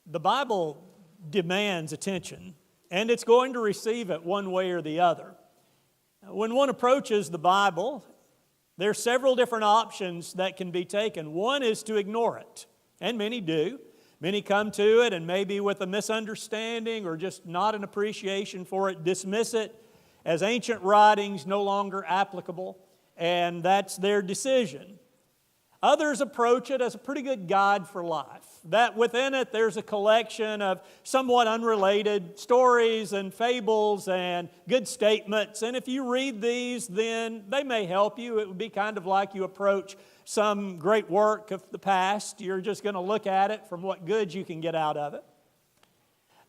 The Bible demands attention, and it's going to receive it one way or the other. When one approaches the Bible, there are several different options that can be taken. One is to ignore it, and many do. Many come to it and maybe with a misunderstanding or just not an appreciation for it, dismiss it as ancient writings no longer applicable, and that's their decision. Others approach it as a pretty good guide for life, that within it there's a collection of somewhat unrelated stories and fables and good statements, and if you read these, then they may help you. It would be kind of like you approach some great work of the past. You're just going to look at it from what good you can get out of it.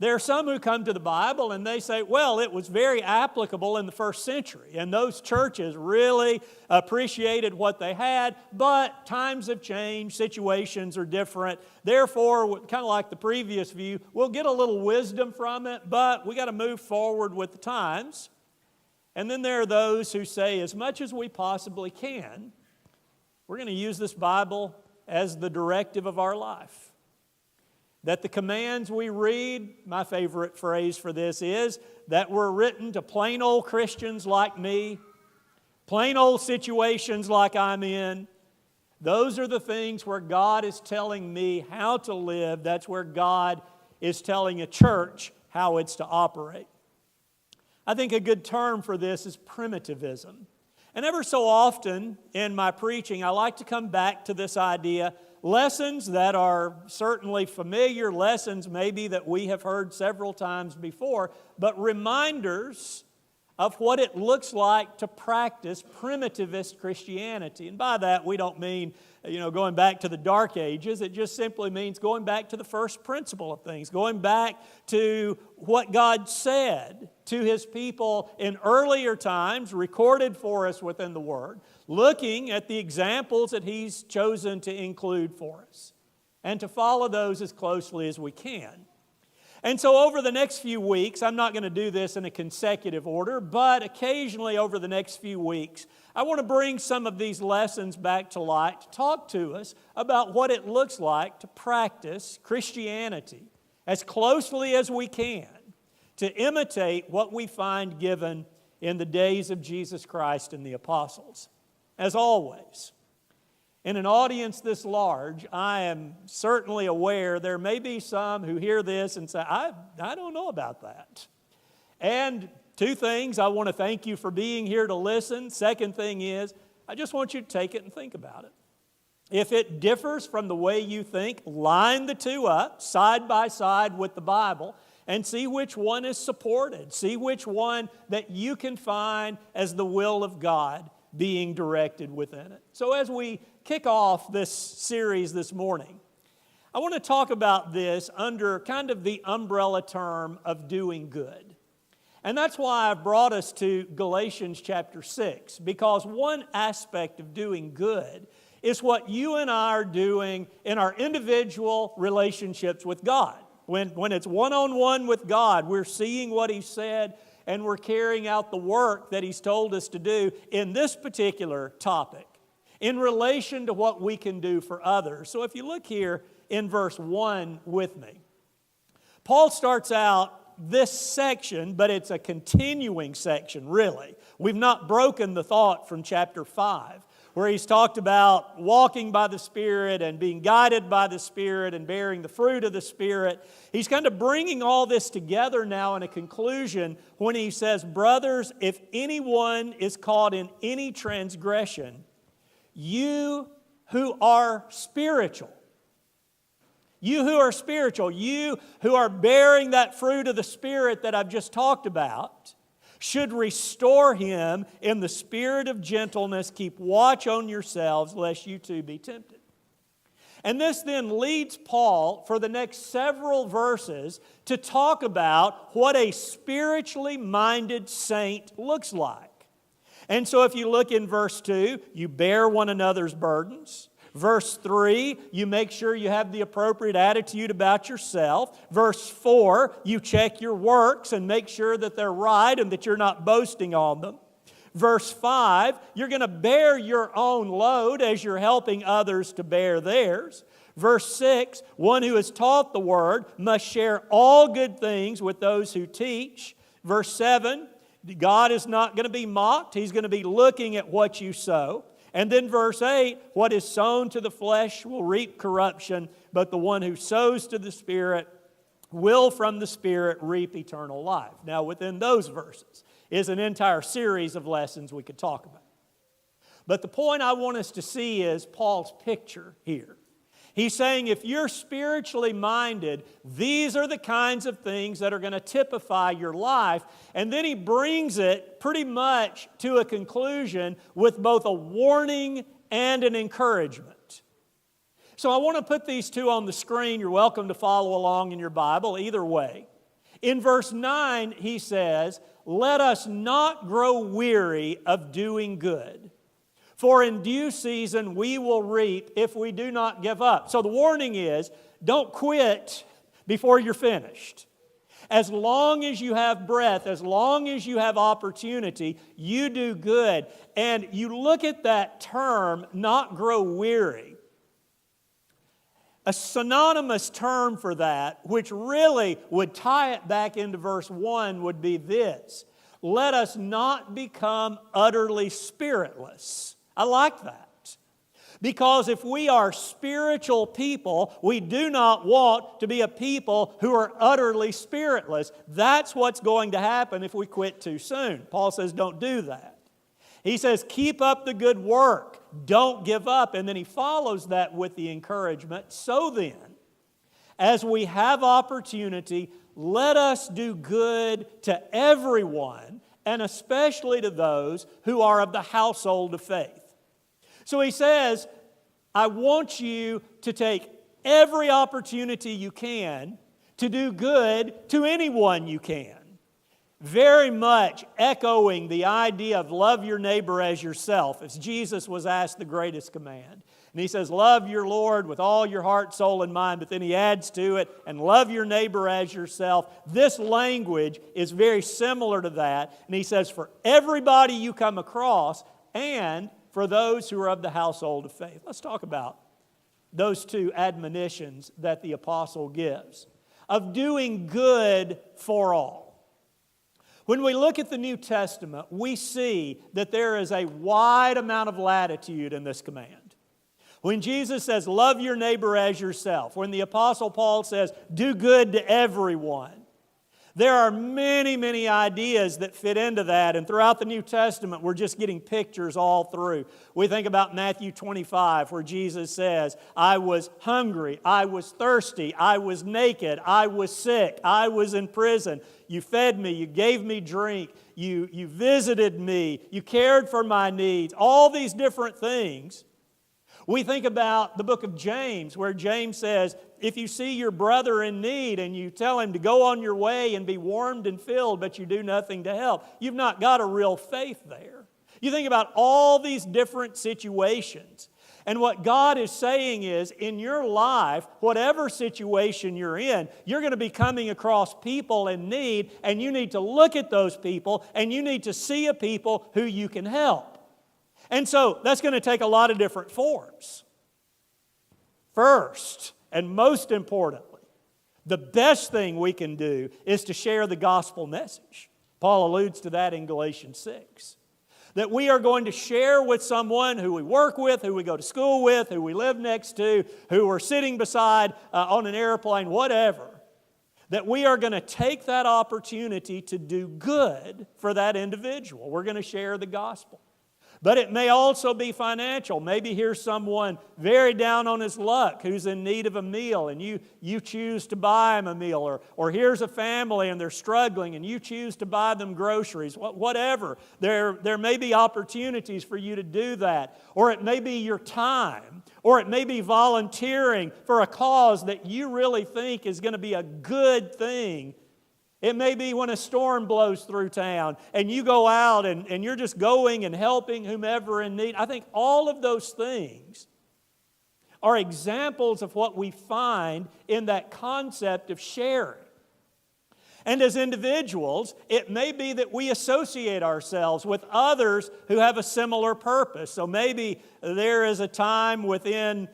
There are some who come to the Bible and they say, well, it was very applicable in the first century, and those churches really appreciated what they had, but times have changed, situations are different. Therefore, kind of like the previous view, we'll get a little wisdom from it, but we got to move forward with the times. And then there are those who say, as much as we possibly can, we're going to use this Bible as the directive of our life. That the commands we read, my favorite phrase for this is, that were written to plain old Christians like me, plain old situations like I'm in. Those are the things where God is telling me how to live. That's where God is telling a church how it's to operate. I think a good term for this is primitivism. And ever so often in my preaching, I like to come back to this idea. Lessons that are certainly familiar, lessons maybe that we have heard several times before, but reminders of what it looks like to practice primitivist Christianity. And by that we don't mean, going back to the Dark Ages. It just simply means going back to the first principle of things, going back to what God said to His people in earlier times, recorded for us within the Word, looking at the examples that He's chosen to include for us, and to follow those as closely as we can. And so over the next few weeks, I'm not going to do this in a consecutive order, but occasionally over the next few weeks, I want to bring some of these lessons back to light to talk to us about what it looks like to practice Christianity as closely as we can, to imitate what we find given in the days of Jesus Christ and the apostles. As always, in an audience this large, I am certainly aware there may be some who hear this and say, I don't know about that. And two things, I want to thank you for being here to listen. Second thing is, I just want you to take it and think about it. If it differs from the way you think, line the two up side by side with the Bible and see which one is supported. See which one that you can find as the will of God being directed within it. So as we kick off this series this morning, I want to talk about this under kind of the umbrella term of doing good. And that's why I've brought us to Galatians chapter 6, because one aspect of doing good is what you and I are doing in our individual relationships with God. When it's one-on-one with God, we're seeing what He said, and we're carrying out the work that He's told us to do in this particular topic in relation to what we can do for others. So if you look here in verse 1 with me, Paul starts out this section, but it's a continuing section, really. We've not broken the thought from chapter 5, where he's talked about walking by the Spirit and being guided by the Spirit and bearing the fruit of the Spirit. He's kind of bringing all this together now in a conclusion when he says, brothers, if anyone is caught in any transgression, you who are spiritual, you who are bearing that fruit of the Spirit that I've just talked about, should restore him in the spirit of gentleness. Keep watch on yourselves, lest you too be tempted. And this then leads Paul for the next several verses to talk about what a spiritually minded saint looks like. And so if you look in verse 2, you bear one another's burdens. Verse 3, you make sure you have the appropriate attitude about yourself. Verse 4, you check your works and make sure that they're right and that you're not boasting on them. Verse 5, you're going to bear your own load as you're helping others to bear theirs. Verse 6, one who is taught the Word must share all good things with those who teach. Verse 7, God is not going to be mocked. He's going to be looking at what you sow. And then verse 8, what is sown to the flesh will reap corruption, but the one who sows to the Spirit will from the Spirit reap eternal life. Now, within those verses is an entire series of lessons we could talk about. But the point I want us to see is Paul's picture here. He's saying if you're spiritually minded, these are the kinds of things that are going to typify your life. And then he brings it pretty much to a conclusion with both a warning and an encouragement. So I want to put these two on the screen. You're welcome to follow along in your Bible either way. In verse 9, he says, "Let us not grow weary of doing good. For in due season we will reap if we do not give up." So the warning is, don't quit before you're finished. As long as you have breath, as long as you have opportunity, you do good. And you look at that term, not grow weary. A synonymous term for that, which really would tie it back into verse 1, would be this: let us not become utterly spiritless. I like that. Because if we are spiritual people, we do not want to be a people who are utterly spiritless. That's what's going to happen if we quit too soon. Paul says don't do that. He says keep up the good work. Don't give up. And then he follows that with the encouragement. So then, as we have opportunity, let us do good to everyone, and especially to those who are of the household of faith. So he says, I want you to take every opportunity you can to do good to anyone you can. Very much echoing the idea of love your neighbor as yourself, as Jesus was asked the greatest command. And he says, love your Lord with all your heart, soul, and mind. But then he adds to it, and love your neighbor as yourself. This language is very similar to that. And he says, for everybody you come across, and for those who are of the household of faith. Let's talk about those two admonitions that the apostle gives of doing good for all. When we look at the New Testament, we see that there is a wide amount of latitude in this command. When Jesus says, love your neighbor as yourself, when the apostle Paul says, do good to everyone, there are many, many ideas that fit into that, and throughout the New Testament, we're just getting pictures all through. We think about Matthew 25, where Jesus says, I was hungry, I was thirsty, I was naked, I was sick, I was in prison. You fed me, you gave me drink, you visited me, you cared for my needs, all these different things. We think about the book of James, where James says, if you see your brother in need and you tell him to go on your way and be warmed and filled, but you do nothing to help, you've not got a real faith there. You think about all these different situations. And what God is saying is, in your life, whatever situation you're in, you're going to be coming across people in need, and you need to look at those people, and you need to see a people who you can help. And so that's going to take a lot of different forms. First, and most importantly, the best thing we can do is to share the gospel message. Paul alludes to that in Galatians 6. That we are going to share with someone who we work with, who we go to school with, who we live next to, who we're sitting beside on an airplane, whatever. That we are going to take that opportunity to do good for that individual. We're going to share the gospel. But it may also be financial. Maybe here's someone very down on his luck who's in need of a meal, and you choose to buy him a meal. Or here's a family and they're struggling and you choose to buy them groceries. Whatever. There may be opportunities for you to do that. Or it may be your time. Or it may be volunteering for a cause that you really think is going to be a good thing. It may be when a storm blows through town and you go out and you're just going and helping whomever in need. I think all of those things are examples of what we find in that concept of sharing. And as individuals, it may be that we associate ourselves with others who have a similar purpose. So maybe there is a time within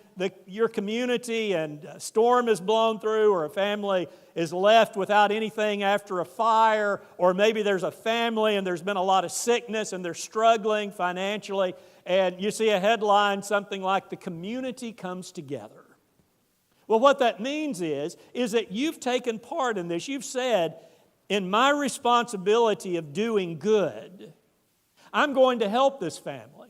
your community and a storm is blown through, or a family is left without anything after a fire, or maybe there's a family and there's been a lot of sickness and they're struggling financially, and you see a headline, something like, "The community comes together." Well, what that means is that you've taken part in this. You've said, in my responsibility of doing good, I'm going to help this family.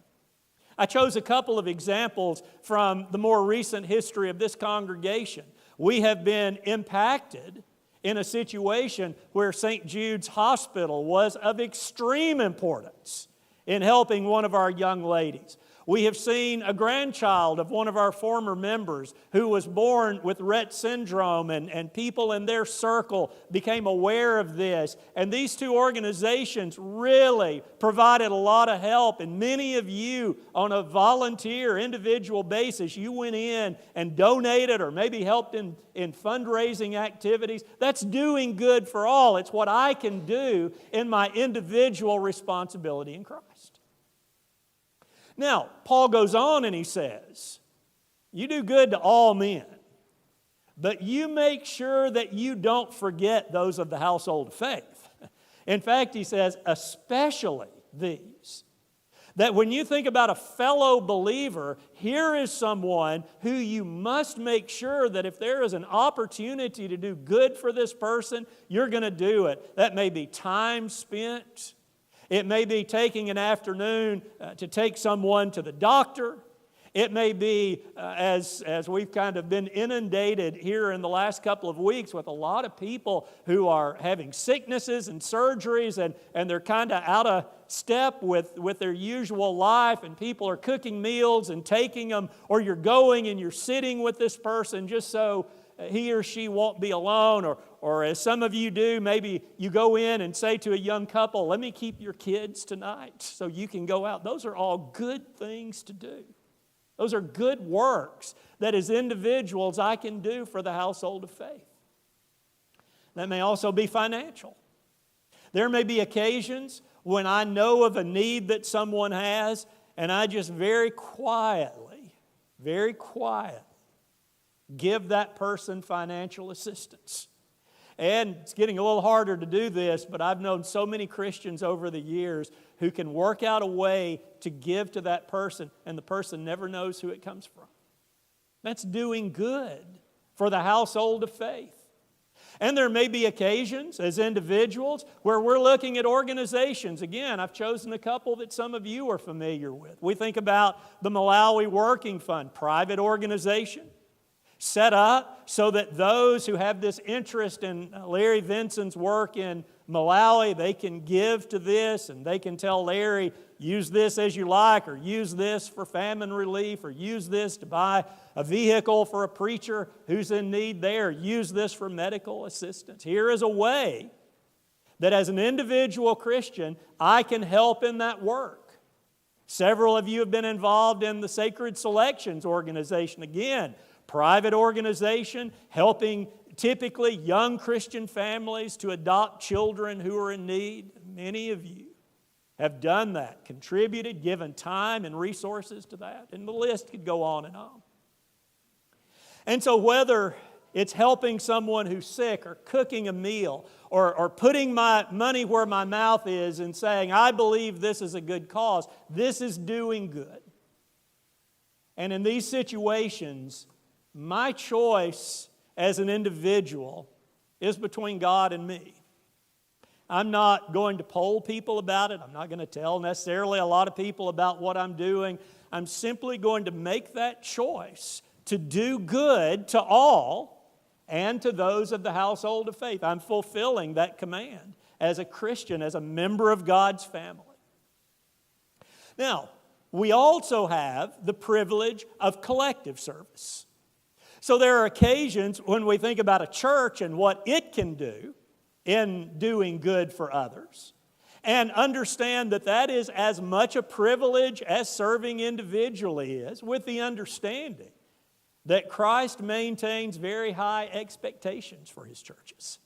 I chose a couple of examples from the more recent history of this congregation. We have been impacted in a situation where St. Jude's Hospital was of extreme importance in helping one of our young ladies. We have seen a grandchild of one of our former members who was born with Rett syndrome, and people in their circle became aware of this. And these two organizations really provided a lot of help. And many of you, on a volunteer, individual basis, you went in and donated or maybe helped in fundraising activities. That's doing good for all. It's what I can do in my individual responsibility in Christ. Now, Paul goes on and he says, you do good to all men, but you make sure that you don't forget those of the household of faith. In fact, he says, especially these. That when you think about a fellow believer, here is someone who you must make sure that if there is an opportunity to do good for this person, you're going to do it. That may be time spent. It may be taking an afternoon to take someone to the doctor. It may be, as we've kind of been inundated here in the last couple of weeks with a lot of people who are having sicknesses and surgeries, and they're kind of out of step with their usual life, and people are cooking meals and taking them, or you're going and you're sitting with this person just so he or she won't be alone, or as some of you do, maybe you go in and say to a young couple, let me keep your kids tonight so you can go out. Those are all good things to do. Those are good works that as individuals I can do for the household of faith. That may also be financial. There may be occasions when I know of a need that someone has, and I just very quietly, give that person financial assistance. And it's getting a little harder to do this, but I've known so many Christians over the years who can work out a way to give to that person, and the person never knows who it comes from. That's doing good for the household of faith. And there may be occasions as individuals where we're looking at organizations. Again, I've chosen a couple that some of you are familiar with. We think about the Malawi Working Fund, private organization, set up so that those who have this interest in Larry Vinson's work in Malawi, they can give to this, and they can tell Larry, use this as you like, or use this for famine relief, or use this to buy a vehicle for a preacher who's in need there, use this for medical assistance. Here is a way that as an individual Christian, I can help in that work. Several of you have been involved in the Sacred Selections organization. Again, private organization helping typically young Christian families to adopt children who are in need. Many of you have done that, contributed, given time and resources to that, and the list could go on and on. And so whether it's helping someone who's sick, or cooking a meal, or putting my money where my mouth is and saying, I believe this is a good cause, this is doing good. And in these situations, my choice as an individual is between God and me. I'm not going to poll people about it. I'm not going to tell necessarily a lot of people about what I'm doing. I'm simply going to make that choice to do good to all and to those of the household of faith. I'm fulfilling that command as a Christian, as a member of God's family. Now, we also have the privilege of collective service. So there are occasions when we think about a church and what it can do in doing good for others, and understand that that is as much a privilege as serving individually is, with the understanding that Christ maintains very high expectations for His churches.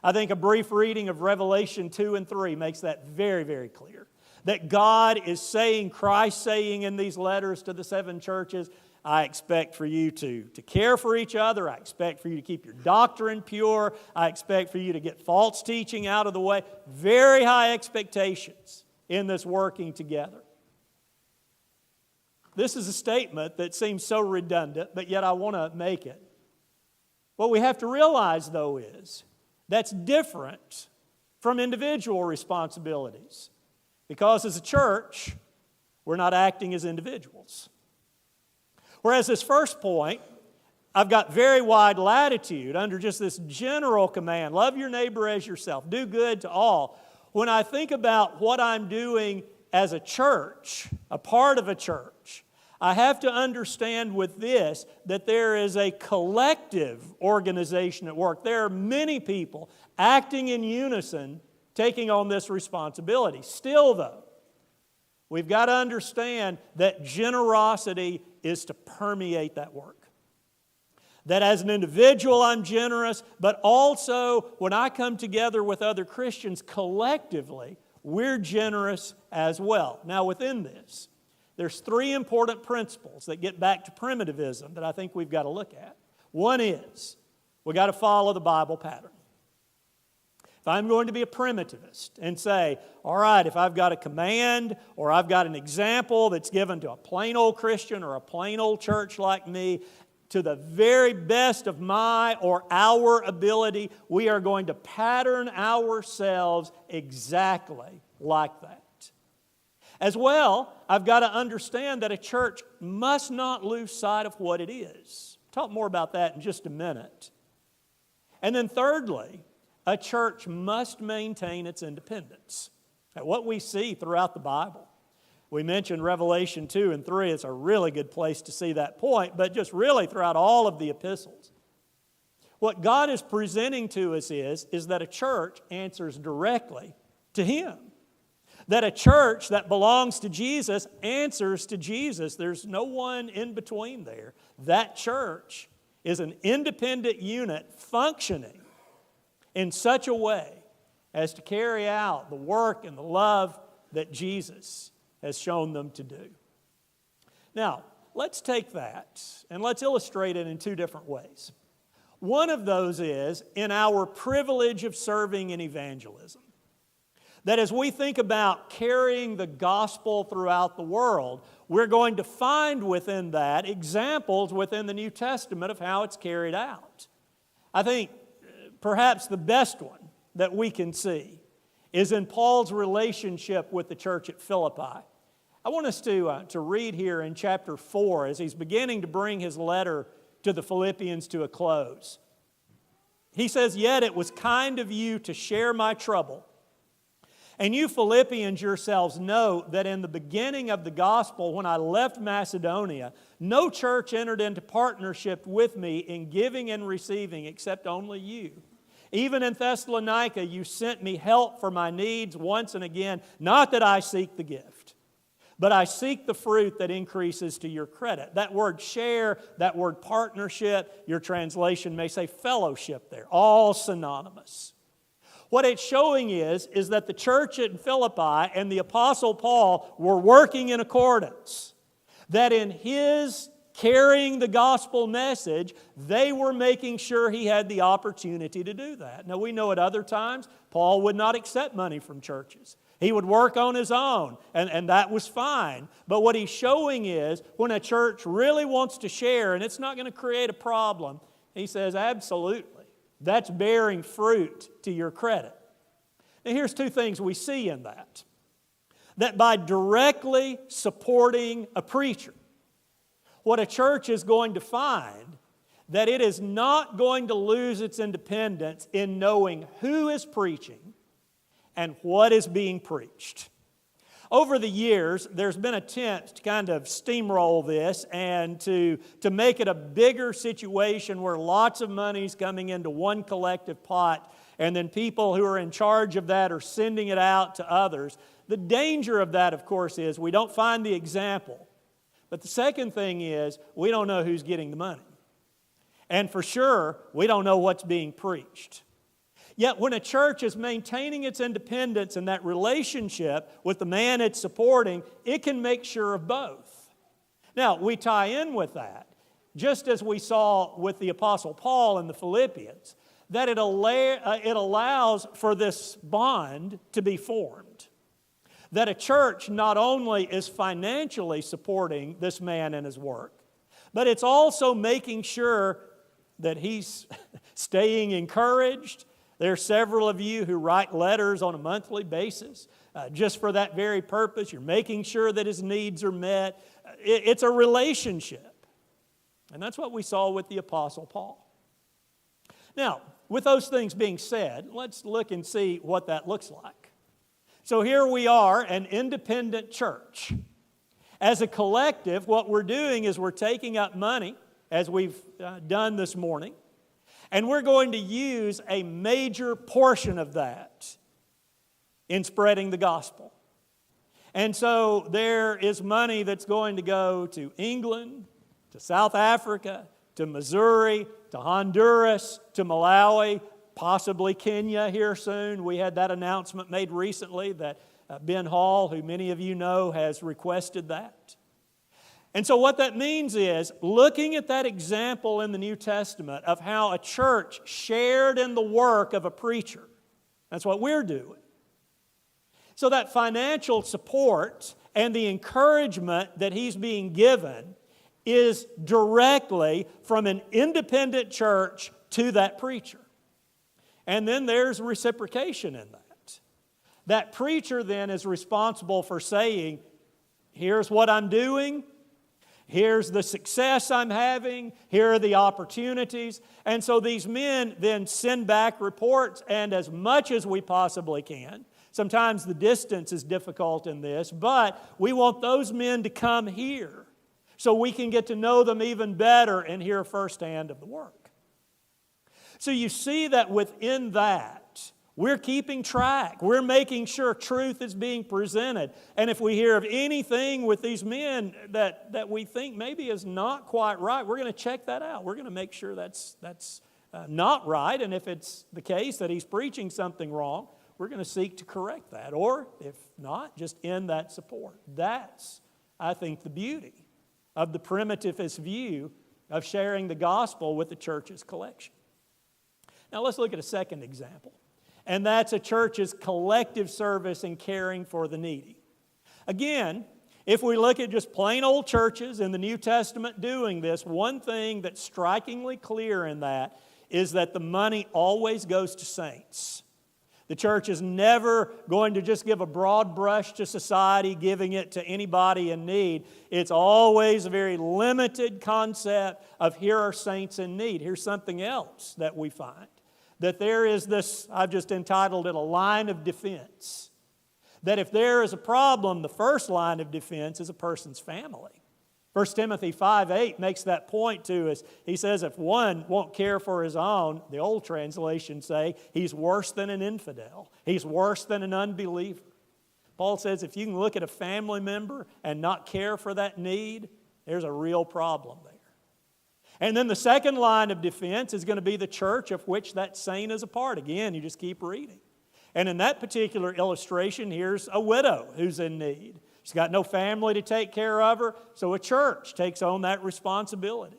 I think a brief reading of Revelation 2 and 3 makes that very, very clear. That God is saying, Christ saying in these letters to the 7 churches, I expect for you to care for each other. I expect for you to keep your doctrine pure. I expect for you to get false teaching out of the way. Very high expectations in this working together. This is a statement that seems so redundant, but yet I want to make it. What we have to realize, though, is that's different from individual responsibilities. Because as a church, we're not acting as individuals. Whereas this first point, I've got very wide latitude under just this general command, love your neighbor as yourself, do good to all. When I think about what I'm doing as a church, a part of a church, I have to understand with this that there is a collective organization at work. There are many people acting in unison, taking on this responsibility. Still, though, we've got to understand that generosity is to permeate that work. That as an individual I'm generous, but also when I come together with other Christians collectively, we're generous as well. Now within this, there's 3 important principles that get back to primitivism that I think we've got to look at. One is, we've got to follow the Bible pattern. If I'm going to be a primitivist and say, all right, if I've got a command or I've got an example that's given to a plain old Christian or a plain old church like me, to the very best of my or our ability, we are going to pattern ourselves exactly like that. As well, I've got to understand that a church must not lose sight of what it is. Talk more about that in just a minute. And then thirdly, a church must maintain its independence. Now, what we see throughout the Bible, we mentioned Revelation 2 and 3. It's a really good place to see that point, but just really throughout all of the epistles. What God is presenting to us is that a church answers directly to Him. That a church that belongs to Jesus answers to Jesus. There's no one in between there. That church is an independent unit functioning in such a way as to carry out the work and the love that Jesus has shown them to do. Now, let's take that and let's illustrate it in 2 different ways. One of those is in our privilege of serving in evangelism. That as we think about carrying the gospel throughout the world, we're going to find within that examples within the New Testament of how it's carried out. I think perhaps the best one that we can see is in Paul's relationship with the church at Philippi. I want us to read here in chapter 4 as he's beginning to bring his letter to the Philippians to a close. He says, "Yet it was kind of you to share my trouble. And you Philippians yourselves know that in the beginning of the gospel, when I left Macedonia, no church entered into partnership with me in giving and receiving except only you. Even in Thessalonica, you sent me help for my needs once and again. Not that I seek the gift, but I seek the fruit that increases to your credit." That word share, that word partnership, your translation may say fellowship there, all synonymous. What it's showing is that the church at Philippi and the Apostle Paul were working in accordance. That in his carrying the gospel message, they were making sure he had the opportunity to do that. Now we know at other times, Paul would not accept money from churches. He would work on his own, and that was fine. But what he's showing is when a church really wants to share and it's not going to create a problem, he says, absolutely. That's bearing fruit to your credit. Now here's 2 things we see in that. That by directly supporting a preacher, what a church is going to find, that it is not going to lose its independence in knowing who is preaching and what is being preached. Over the years, there's been attempts to kind of steamroll this and to make it a bigger situation where lots of money is coming into one collective pot and then people who are in charge of that are sending it out to others. The danger of that, of course, is we don't find the example. But the second thing is we don't know who's getting the money. And for sure, we don't know what's being preached. Yet when a church is maintaining its independence and that relationship with the man it's supporting, it can make sure of both. Now, we tie in with that, just as we saw with the Apostle Paul in the Philippians, that it allows for this bond to be formed. That a church not only is financially supporting this man and his work, but it's also making sure that he's staying encouraged. There are several of you who write letters on a monthly basis just for that very purpose. You're making sure that his needs are met. It's a relationship. And that's what we saw with the Apostle Paul. Now, with those things being said, let's look and see what that looks like. So here we are, an independent church. As a collective, what we're doing is we're taking up money, as we've done this morning, and we're going to use a major portion of that in spreading the gospel. And so there is money that's going to go to England, to South Africa, to Missouri, to Honduras, to Malawi, possibly Kenya here soon. We had that announcement made recently that Ben Hall, who many of you know, has requested that. And so what that means is, looking at that example in the New Testament of how a church shared in the work of a preacher, that's what we're doing. So that financial support and the encouragement that he's being given is directly from an independent church to that preacher. And then there's reciprocation in that. That preacher then is responsible for saying, here's what I'm doing, here's the success I'm having, here are the opportunities. And so these men then send back reports, and as much as we possibly can, sometimes the distance is difficult in this, but we want those men to come here so we can get to know them even better and hear firsthand of the work. So you see that within that, we're keeping track. We're making sure truth is being presented. And if we hear of anything with these men that we think maybe is not quite right, we're going to check that out. We're going to make sure that's not right. And if it's the case that he's preaching something wrong, we're going to seek to correct that. Or if not, just end that support. That's, I think, the beauty of the primitivist view of sharing the gospel with the church's collection. Now let's look at a second example, and that's a church's collective service in caring for the needy. Again, if we look at just plain old churches in the New Testament doing this, one thing that's strikingly clear in that is that the money always goes to saints. The church is never going to just give a broad brush to society, giving it to anybody in need. It's always a very limited concept of here are saints in need. Here's something else that we find. That there is this, I've just entitled it a line of defense. That if there is a problem, the first line of defense is a person's family. 1 Timothy 5:8 makes that point to us. He says if one won't care for his own, the old translations say, he's worse than an infidel. He's worse than an unbeliever. Paul says if you can look at a family member and not care for that need, there's a real problem there. And then the second line of defense is going to be the church of which that saint is a part. Again, you just keep reading. And in that particular illustration, here's a widow who's in need. She's got no family to take care of her, so a church takes on that responsibility.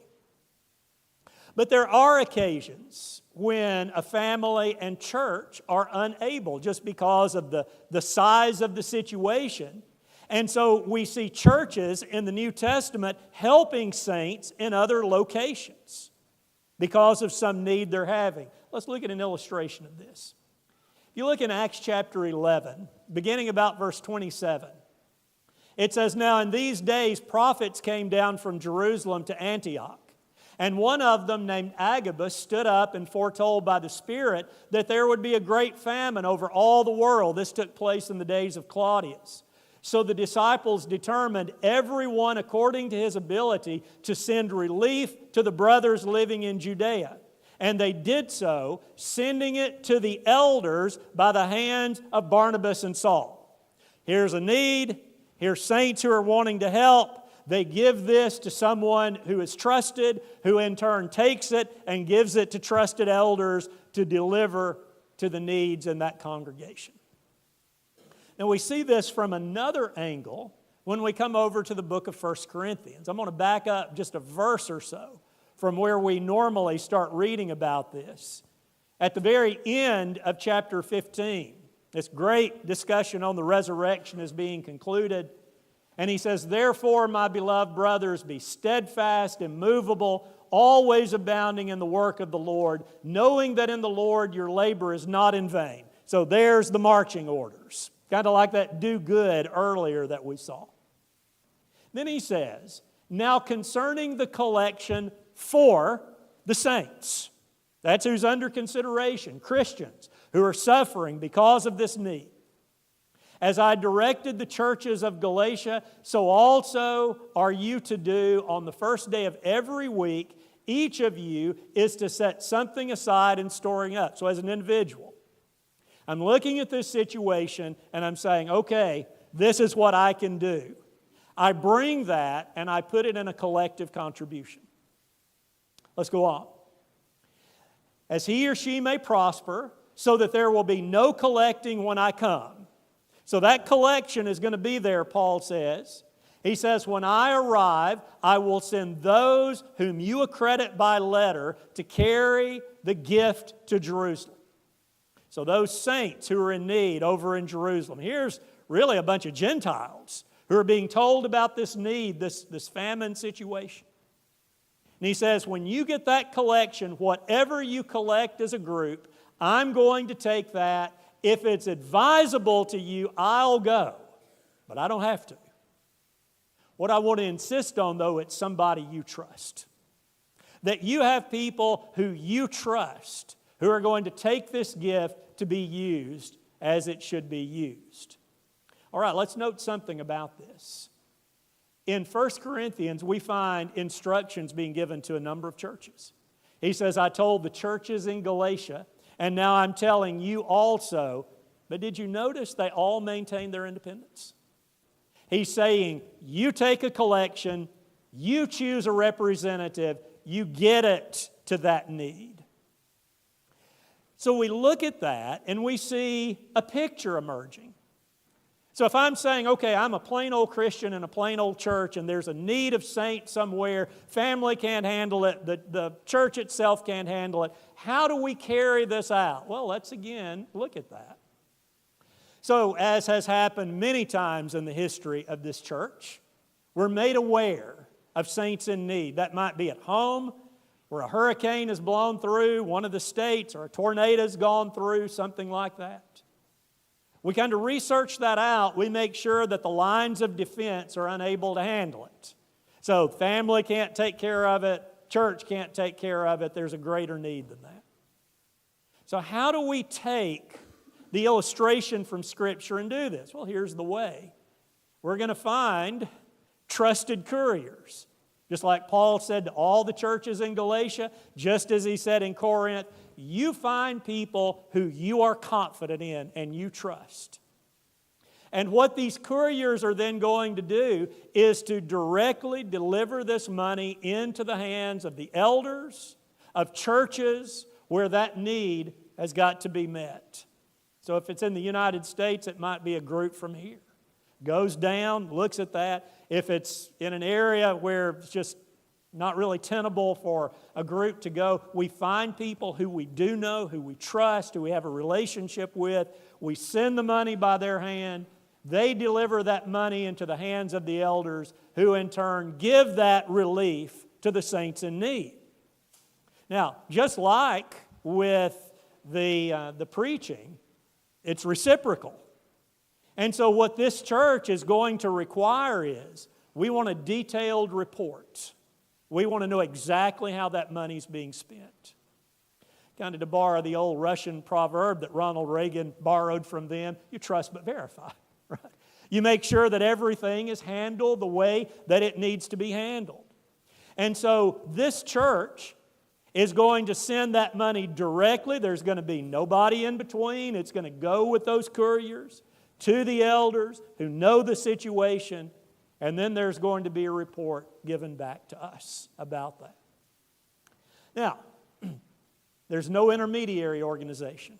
But there are occasions when a family and church are unable just because of the size of the situation. And so we see churches in the New Testament helping saints in other locations because of some need they're having. Let's look at an illustration of this. If you look in Acts chapter 11, beginning about verse 27, it says, "Now in these days prophets came down from Jerusalem to Antioch, and one of them named Agabus stood up and foretold by the Spirit that there would be a great famine over all the world." This took place in the days of Claudius. So the disciples determined, everyone according to his ability, to send relief to the brothers living in Judea. And they did so, sending it to the elders by the hands of Barnabas and Saul. Here's a need. Here's saints who are wanting to help. They give this to someone who is trusted, who in turn takes it and gives it to trusted elders to deliver to the needs in that congregation. Now we see this from another angle when we come over to the book of 1 Corinthians. I'm going to back up just a verse or so from where we normally start reading about this. At the very end of chapter 15, this great discussion on the resurrection is being concluded. And he says, "Therefore, my beloved brothers, be steadfast, immovable, always abounding in the work of the Lord, knowing that in the Lord your labor is not in vain." So there's the marching orders. Kind of like that do good earlier that we saw. Then he says, "Now concerning the collection for the saints," that's who's under consideration, Christians who are suffering because of this need. "As I directed the churches of Galatia, so also are you to do on the first day of every week. Each of you is to set something aside and storing up." So as an individual, I'm looking at this situation and I'm saying, okay, this is what I can do. I bring that and I put it in a collective contribution. Let's go on. "As he or she may prosper, so that there will be no collecting when I come." So that collection is going to be there, Paul says. He says, "When I arrive, I will send those whom you accredit by letter to carry the gift to Jerusalem." So those saints who are in need over in Jerusalem. Here's really a bunch of Gentiles who are being told about this need, this famine situation. And he says, when you get that collection, whatever you collect as a group, I'm going to take that. If it's advisable to you, I'll go. But I don't have to. What I want to insist on, though, it's somebody you trust. That you have people who you trust who are going to take this gift to be used as it should be used. All right, let's note something about this. In 1 Corinthians, we find instructions being given to a number of churches. He says, "I told the churches in Galatia, and now I'm telling you also." But did you notice they all maintain their independence? He's saying, you take a collection, you choose a representative, you get it to that need. So we look at that and we see a picture emerging. So if I'm saying, okay, I'm a plain old Christian in a plain old church and there's a need of saints somewhere, family can't handle it, the church itself can't handle it, how do we carry this out? Well, let's again look at that. So as has happened many times in the history of this church, we're made aware of saints in need. That might be at home, where a hurricane has blown through one of the states, or a tornado's gone through, something like that. We kind of research that out. We make sure that the lines of defense are unable to handle it. So family can't take care of it, church can't take care of it, there's a greater need than that. So how do we take the illustration from Scripture and do this? Well, here's the way. We're going to find trusted couriers. Just like Paul said to all the churches in Galatia, just as he said in Corinth, you find people who you are confident in and you trust. And what these couriers are then going to do is to directly deliver this money into the hands of the elders, of churches where that need has got to be met. So if it's in the United States, it might be a group from here. Goes down, looks at that. If it's in an area where it's just not really tenable for a group to go, we find people who we do know, who we trust, who we have a relationship with. We send the money by their hand. They deliver that money into the hands of the elders, who in turn give that relief to the saints in need. Now, just like with the preaching, it's reciprocal. And so what this church is going to require is, we want a detailed report. We want to know exactly how that money's being spent. Kind of to borrow the old Russian proverb that Ronald Reagan borrowed from them, you trust but verify. Right? You make sure that everything is handled the way that it needs to be handled. And so this church is going to send that money directly. There's going to be nobody in between. It's going to go with those couriers to the elders who know the situation, and then there's going to be a report given back to us about that. Now, there's no intermediary organization.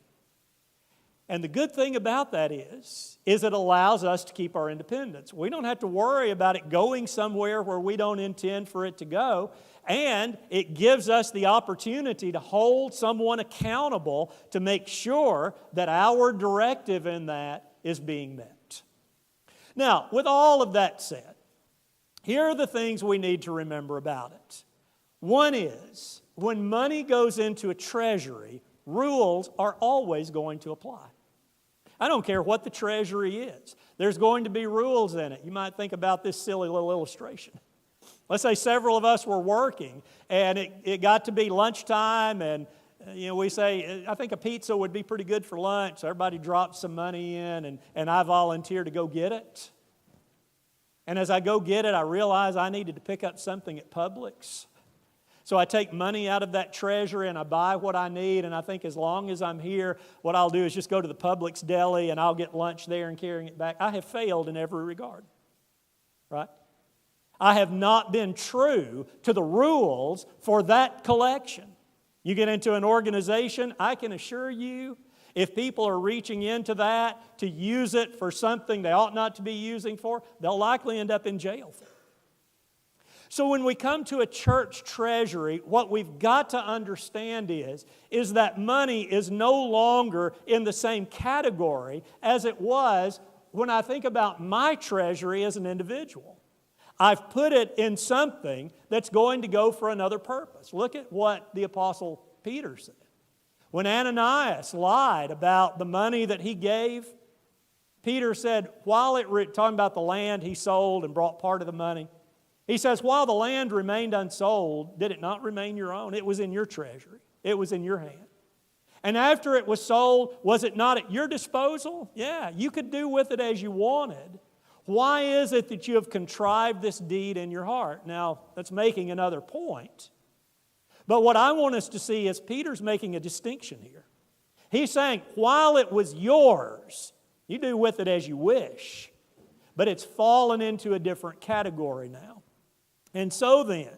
And the good thing about that is it allows us to keep our independence. We don't have to worry about it going somewhere where we don't intend for it to go. And it gives us the opportunity to hold someone accountable to make sure that our directive in that is being met. Now, with all of that said, here are the things we need to remember about it. One is, when money goes into a treasury, rules are always going to apply. I don't care what the treasury is. There's going to be rules in it. You might think about this silly little illustration. Let's say several of us were working and it got to be lunchtime and we say, I think a pizza would be pretty good for lunch. So everybody drops some money in and I volunteer to go get it. And as I go get it, I realize I needed to pick up something at Publix. So I take money out of that treasury and I buy what I need, and I think as long as I'm here, what I'll do is just go to the Publix deli and I'll get lunch there and carrying it back. I have failed in every regard, right? I have not been true to the rules for that collection. You get into an organization, I can assure you, if people are reaching into that to use it for something they ought not to be using for, they'll likely end up in jail for it. So when we come to a church treasury, what we've got to understand is that money is no longer in the same category as it was when I think about my treasury as an individual. I've put it in something that's going to go for another purpose. Look at what the Apostle Peter said. When Ananias lied about the money that he gave, Peter said, talking about the land he sold and brought part of the money, he says, while the land remained unsold, did it not remain your own? It was in your treasury. It was in your hand. And after it was sold, was it not at your disposal? Yeah, you could do with it as you wanted. Why is it that you have contrived this deed in your heart? Now, that's making another point. But what I want us to see is Peter's making a distinction here. He's saying, while it was yours, you do with it as you wish. But it's fallen into a different category now. And so then,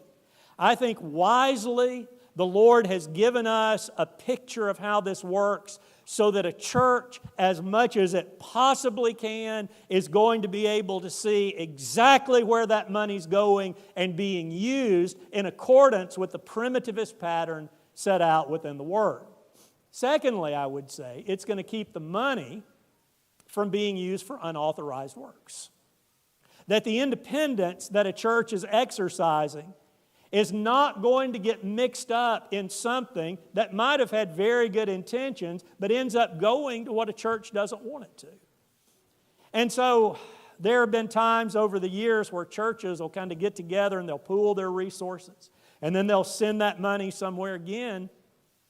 I think wisely, the Lord has given us a picture of how this works so that a church, as much as it possibly can, is going to be able to see exactly where that money's going and being used in accordance with the primitivist pattern set out within the Word. Secondly, I would say, it's going to keep the money from being used for unauthorized works. That the independence that a church is exercising is not going to get mixed up in something that might have had very good intentions, but ends up going to what a church doesn't want it to. And so there have been times over the years where churches will kind of get together and they'll pool their resources, and then they'll send that money somewhere again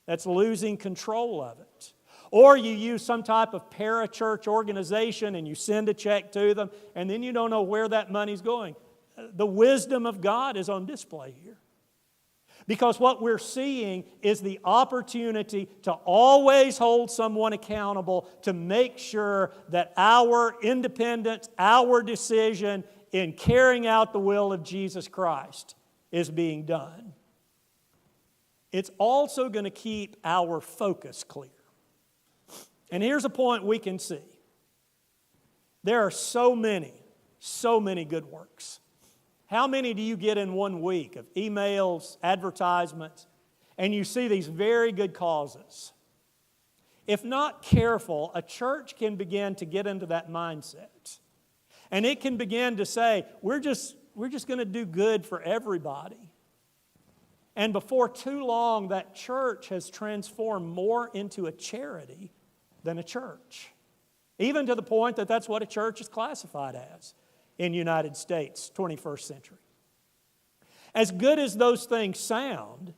that's losing control of it. Or you use some type of parachurch organization and you send a check to them, and then you don't know where that money's going. The wisdom of God is on display here. Because what we're seeing is the opportunity to always hold someone accountable to make sure that our independence, our decision in carrying out the will of Jesus Christ is being done. It's also going to keep our focus clear. And here's a point we can see. There are so many good works. How many do you get in 1 week of emails, advertisements, and you see these very good causes? If not careful, a church can begin to get into that mindset. And it can begin to say, we're just going to do good for everybody. And before too long, that church has transformed more into a charity than a church. Even to the point that that's what a church is classified as in the United States, 21st century. As good as those things sound,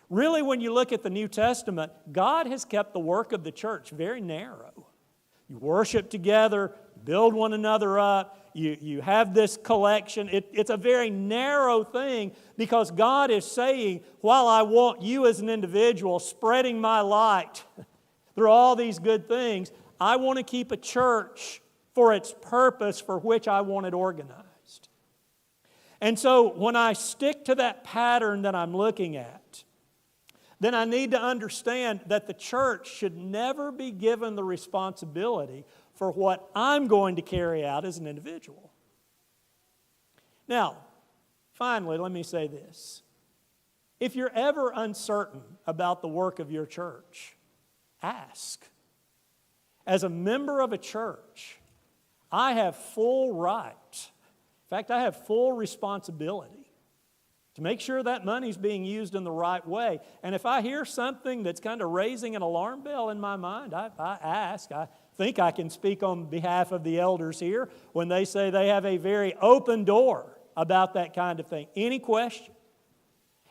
really when you look at the New Testament, God has kept the work of the church very narrow. You worship together, build one another up, you have this collection. It's a very narrow thing because God is saying, while I want you as an individual spreading my light through all these good things, I want to keep a church for its purpose for which I want it organized. And so when I stick to that pattern that I'm looking at, then I need to understand that the church should never be given the responsibility for what I'm going to carry out as an individual. Now, finally, let me say this. If you're ever uncertain about the work of your church, ask. As a member of a church, I have full right, in fact, I have full responsibility to make sure that money's being used in the right way. And if I hear something that's kind of raising an alarm bell in my mind, I ask. I think I can speak on behalf of the elders here when they say they have a very open door about that kind of thing. Any question?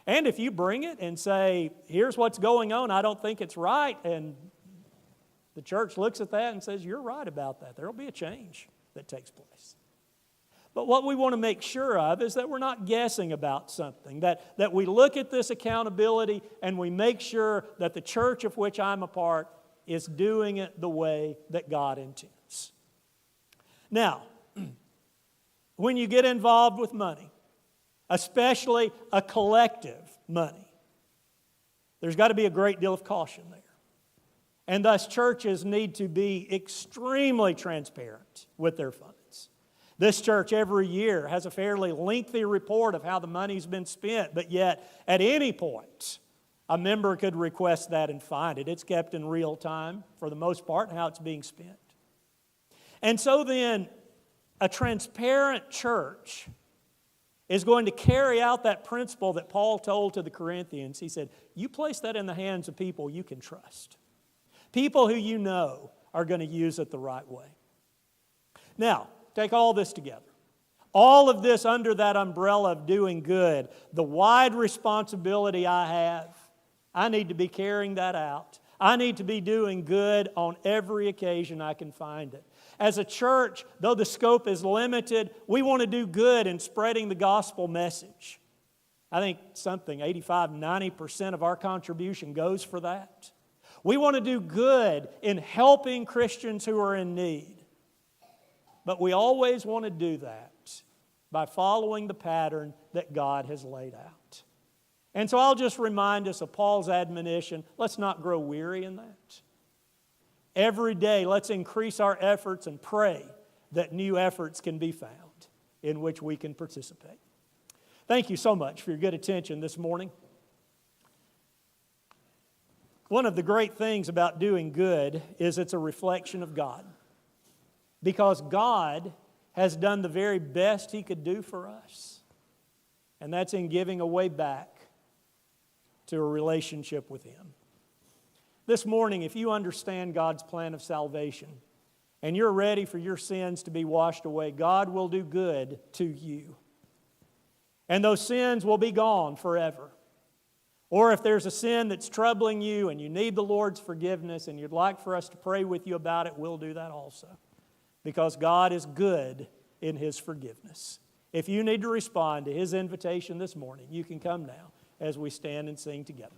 And if you bring it and say, here's what's going on, I don't think it's right, and the church looks at that and says, you're right about that, there will be a change that takes place. But what we want to make sure of is that we're not guessing about something, that we look at this accountability and we make sure that the church of which I'm a part is doing it the way that God intends. Now, when you get involved with money, especially a collective money, there's got to be a great deal of caution there. And thus churches need to be extremely transparent with their funds. This church every year has a fairly lengthy report of how the money's been spent, but yet at any point a member could request that and find it. It's kept in real time for the most part, how it's being spent. And so then a transparent church is going to carry out that principle that Paul told to the Corinthians. He said, you place that in the hands of people you can trust. People who you know are going to use it the right way. Now, take all this together. All of this under that umbrella of doing good, the wide responsibility I have, I need to be carrying that out. I need to be doing good on every occasion I can find it. As a church, though the scope is limited, we want to do good in spreading the gospel message. I think 85-90% of our contribution goes for that. We want to do good in helping Christians who are in need. But we always want to do that by following the pattern that God has laid out. And so I'll just remind us of Paul's admonition. Let's not grow weary in that. Every day, let's increase our efforts and pray that new efforts can be found in which we can participate. Thank you so much for your good attention this morning. One of the great things about doing good is it's a reflection of God. Because God has done the very best He could do for us. And that's in giving a way back to a relationship with Him. This morning, if you understand God's plan of salvation and you're ready for your sins to be washed away, God will do good to you. And those sins will be gone forever. Or if there's a sin that's troubling you and you need the Lord's forgiveness and you'd like for us to pray with you about it, we'll do that also. Because God is good in His forgiveness. If you need to respond to His invitation this morning, you can come now as we stand and sing together.